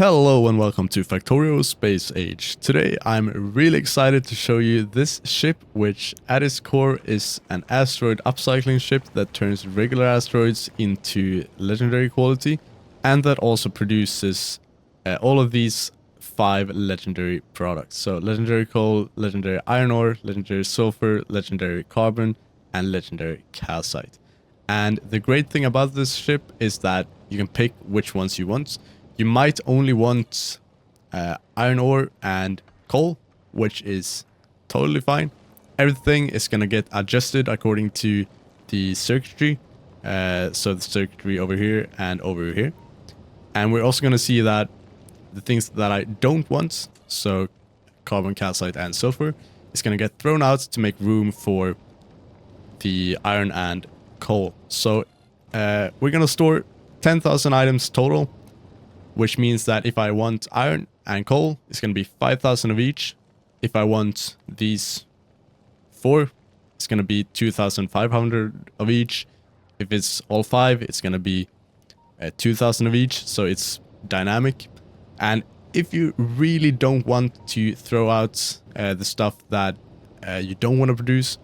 Hello and welcome to Factorio Space Age. Today I'm really excited to show you this ship, which at its core is an asteroid upcycling ship that turns regular asteroids into legendary quality, and that also produces all of these 5 legendary products. So legendary coal, legendary iron ore, legendary sulfur, legendary carbon, and legendary calcite. And the great thing about this ship is that you can pick which ones you want. You might only want iron ore and coal, which is totally fine. Everything is going to get adjusted according to the circuitry. So the circuitry over here and over here. And we're also going to see that the things that I don't want, so carbon, calcite, and sulfur, is going to get thrown out to make room for the iron and coal. So we're going to store 10,000 items total, which means that if I want iron and coal, it's going to be 5,000 of each. If I want these 4, it's going to be 2,500 of each. If it's all 5, it's going to be 2,000 of each, so it's dynamic. And if you really don't want to throw out the stuff that you don't want to produce,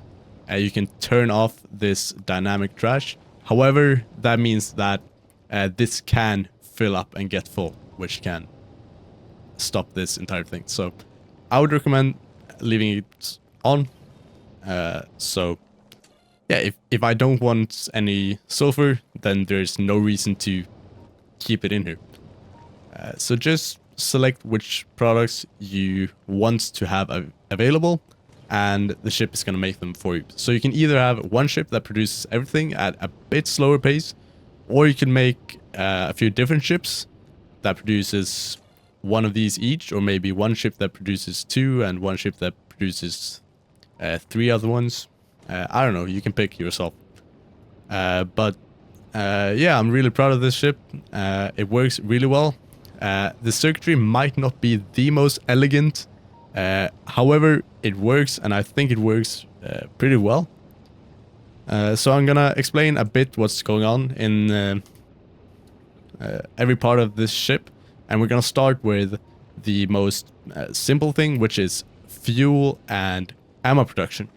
you can turn off this dynamic trash. However, that means that this can fill up and get full, which can stop this entire thing. So I would recommend leaving it on. So yeah, if I don't want any sulfur, then there's no reason to keep it in here. So just select which products you want to have available, and the ship is going to make them for you. So you can either have one ship that produces everything at a bit slower pace, or you can make a few different ships that produces one of these each, or maybe one ship that produces 2 and one ship that produces 3 other ones. I don't know, you can pick yourself. But yeah, I'm really proud of this ship. It works really well. The circuitry might not be the most elegant. However, it works, and I think it works pretty well. So I'm gonna explain a bit what's going on in every part of this ship, and we're gonna start with the most simple thing, which is fuel and ammo production.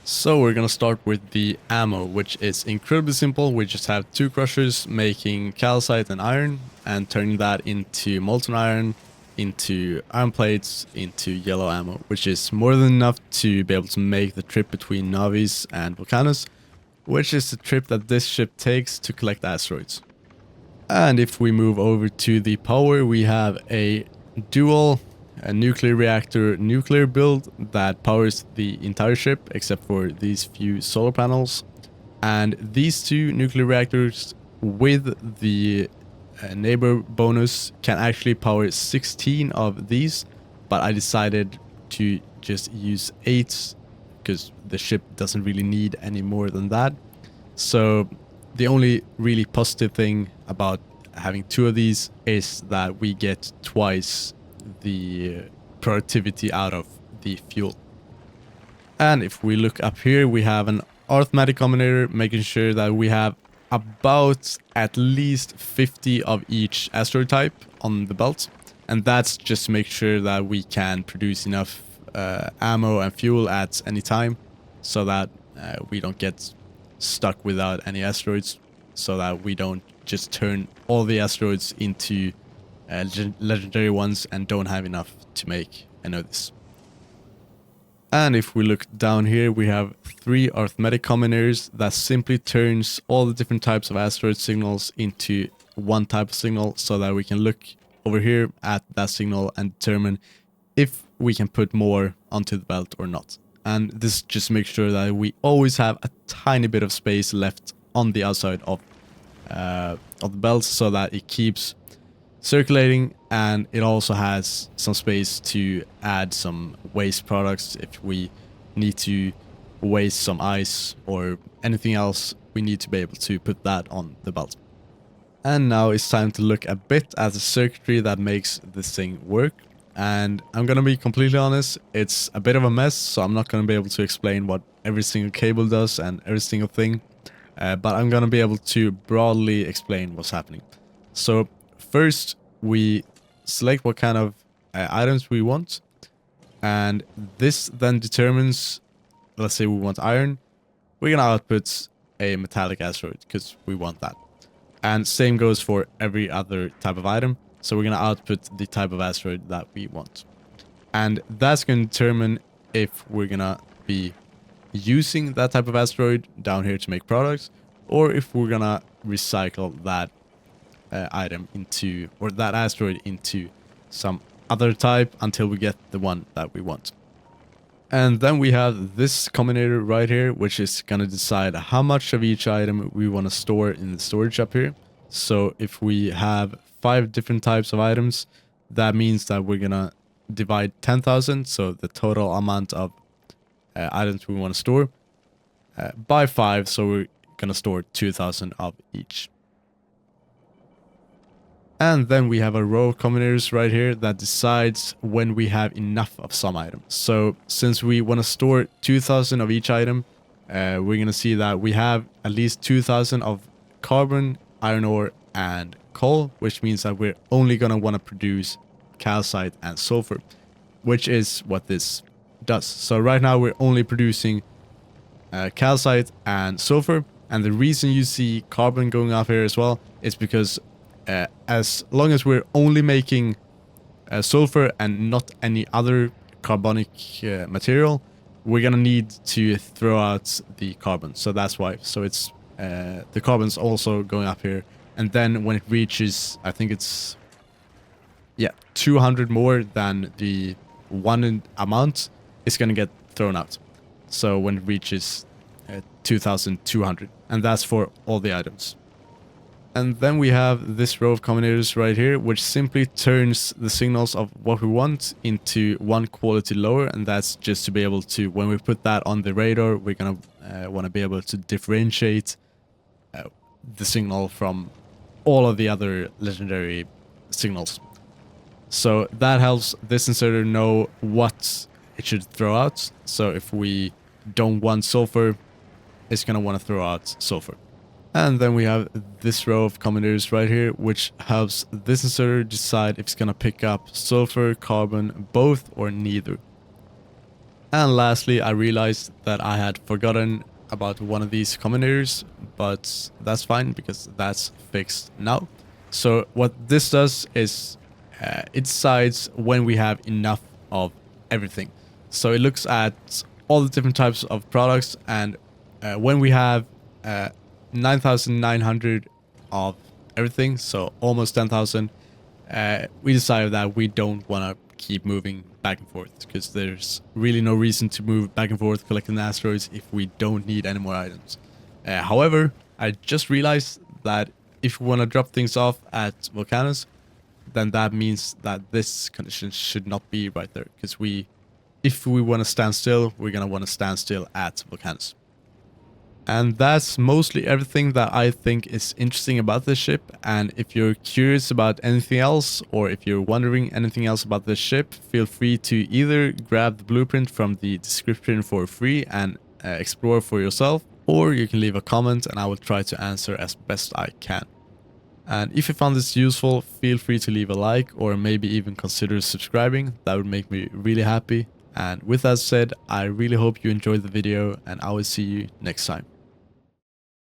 So we're gonna start with the ammo, which is incredibly simple. We just have 2 crushers making calcite and iron, and turning that into molten iron, into iron plates, into yellow ammo, which is more than enough to be able to make the trip between Navis and Vulcanus, which is the trip that this ship takes to collect asteroids. And if we move over to the power, we have a dual nuclear reactor nuclear build that powers the entire ship except for these few solar panels. And these 2 nuclear reactors with the neighbor bonus can actually power 16 of these, but I decided to just use 8 because the ship doesn't really need any more than that. So the only really positive thing about having 2 of these is that we get twice the productivity out of the fuel. And if we look up here, we have an arithmetic combinator making sure that we have about at least 50 of each asteroid type on the belt, and that's just to make sure that we can produce enough ammo and fuel at any time, so that we don't get stuck without any asteroids, so that we don't just turn all the asteroids into legendary ones and don't have enough to make any of this. And if we look down here, we have 3 arithmetic combinators that simply turns all the different types of asteroid signals into one type of signal, so that we can look over here at that signal and determine if we can put more onto the belt or not. And this just makes sure that we always have a tiny bit of space left on the outside of the belt, so that it keeps circulating, and it also has some space to add some waste products if we need to waste some ice or anything else. We need to be able to put that on the belt. And now it's time to look a bit at the circuitry that makes this thing work. And I'm gonna be completely honest, it's a bit of a mess, so I'm not gonna be able to explain what every single cable does and every single thing, but I'm gonna be able to broadly explain what's happening. So first, we select what kind of items we want, and this then determines, let's say we want iron, we're gonna output a metallic asteroid because we want that. And same goes for every other type of item, so we're gonna output the type of asteroid that we want. And that's gonna determine if we're gonna be using that type of asteroid down here to make products, or if we're gonna recycle that item into, or that asteroid into some other type until we get the one that we want. And then we have this combinator right here, which is gonna decide how much of each item we want to store in the storage up here. So if we have 5 different types of items, that means that we're gonna divide 10,000, so the total amount of items we want to store, by 5, so we're gonna store 2,000 of each. And then we have a row of combinators right here that decides when we have enough of some items. So since we want to store 2,000 of each item, we're going to see that we have at least 2,000 of carbon, iron ore, and coal, which means that we're only going to want to produce calcite and sulfur, which is what this does. So right now we're only producing calcite and sulfur, and the reason you see carbon going up here as well is because as long as we're only making sulfur and not any other carbonic material, we're gonna need to throw out the carbon. So that's why. So it's the carbon's also going up here, and then when it reaches, I think it's 200 more than the one amount, it's gonna get thrown out. So when it reaches 2,200, and that's for all the items. And then we have this row of combinators right here, which simply turns the signals of what we want into one quality lower. And that's just to be able to, when we put that on the radar, we're going to want to be able to differentiate the signal from all of the other legendary signals. So that helps this inserter know what it should throw out. So if we don't want sulfur, it's going to want to throw out sulfur. And then we have this row of combinators right here, which helps this inserter decide if it's going to pick up sulfur, carbon, both, or neither. And lastly, I realized that I had forgotten about one of these combinators, but that's fine because that's fixed now. So what this does is it decides when we have enough of everything. So it looks at all the different types of products, and when we have 9,900 of everything, so almost 10,000, we decided that we don't want to keep moving back and forth because there's really no reason to move back and forth collecting asteroids if we don't need any more items. However, I just realized that if we want to drop things off at Volcanus, then that means that this condition should not be right there, because if we want to stand still, we're going to want to stand still at Volcanus. And that's mostly everything that I think is interesting about this ship. And if you're curious about anything else, or if you're wondering anything else about this ship, feel free to either grab the blueprint from the description for free and explore for yourself, or you can leave a comment and I will try to answer as best I can. And if you found this useful, feel free to leave a like, or maybe even consider subscribing. That would make me really happy. And with that said, I really hope you enjoyed the video, and I will see you next time.